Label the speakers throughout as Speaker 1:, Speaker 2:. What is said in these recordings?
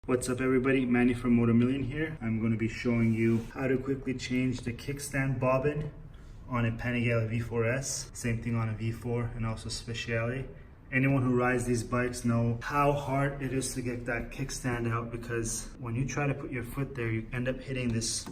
Speaker 1: What's up everybody, Manny from Motomillion here. I'm going to be showing you how to quickly change the kickstand bobbin on a Panigale V4S. Same thing on a V4 and also Speciale. Anyone who rides these bikes know how hard it is to get that kickstand out, because when you try to put your foot there, you end up hitting this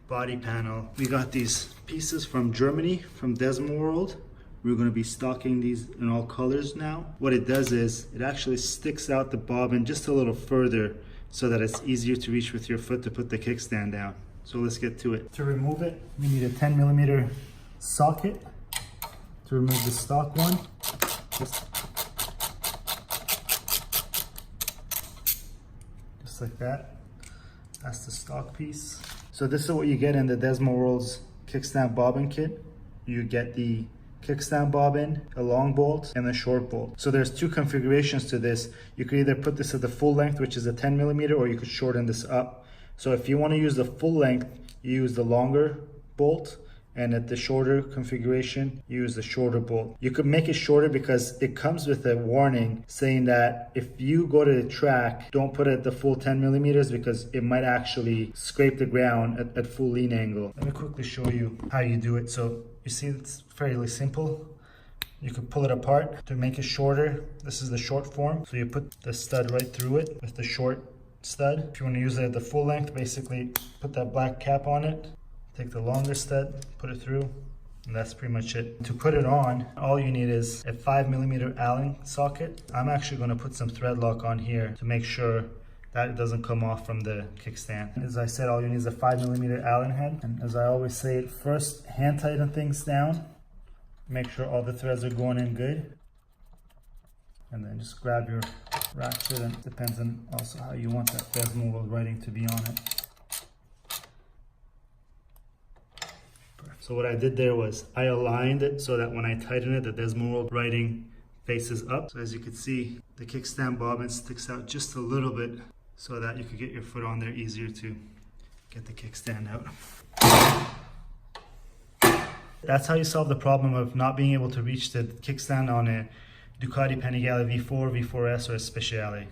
Speaker 1: body panel. We got these pieces from Germany, from Desmoworld. We're going to be stocking these in all colors now. What it does is it actually sticks out the bobbin just a little further so that it's easier to reach with your foot to put the kickstand down. So let's get to it. To remove it, we need a 10mm socket. To remove the stock one, just like that. That's the stock piece. So this is what you get in the Desmoworld's kickstand bobbin kit. You get the kickstand bobbin, a long bolt, and a short bolt. So there's two configurations to this. You could either put this at the full length, which is a 10mm, or you could shorten this up. So if you want to use the full length, you use the longer bolt, and at the shorter configuration, you use the shorter bolt. You could make it shorter because it comes with a warning saying that if you go to the track, don't put it at the full 10mm because it might actually scrape the ground at full lean angle. Let me quickly show you how you do it. So you see it's fairly simple. You could pull it apart to make it shorter. This is the short form. So you put the stud right through it with the short stud. If you want to use it at the full length, basically put that black cap on it. Take the longer stud, put it through, and that's pretty much it. To put it on, all you need is a 5mm Allen socket. I'm actually going to put some thread lock on here to make sure that it doesn't come off from the kickstand. As I said, all you need is a 5mm Allen head. And as I always say, first hand tighten things down. Make sure all the threads are going in good. And then just grab your ratchet, and it depends on also how you want that Desmoworld writing to be on it. So what I did there was I aligned it so that when I tighten it, the Desmoworld writing faces up. So as you can see, the kickstand bobbin sticks out just a little bit so that you could get your foot on there easier to get the kickstand out. That's how you solve the problem of not being able to reach the kickstand on a Ducati Panigale V4, V4S, or a Speciale.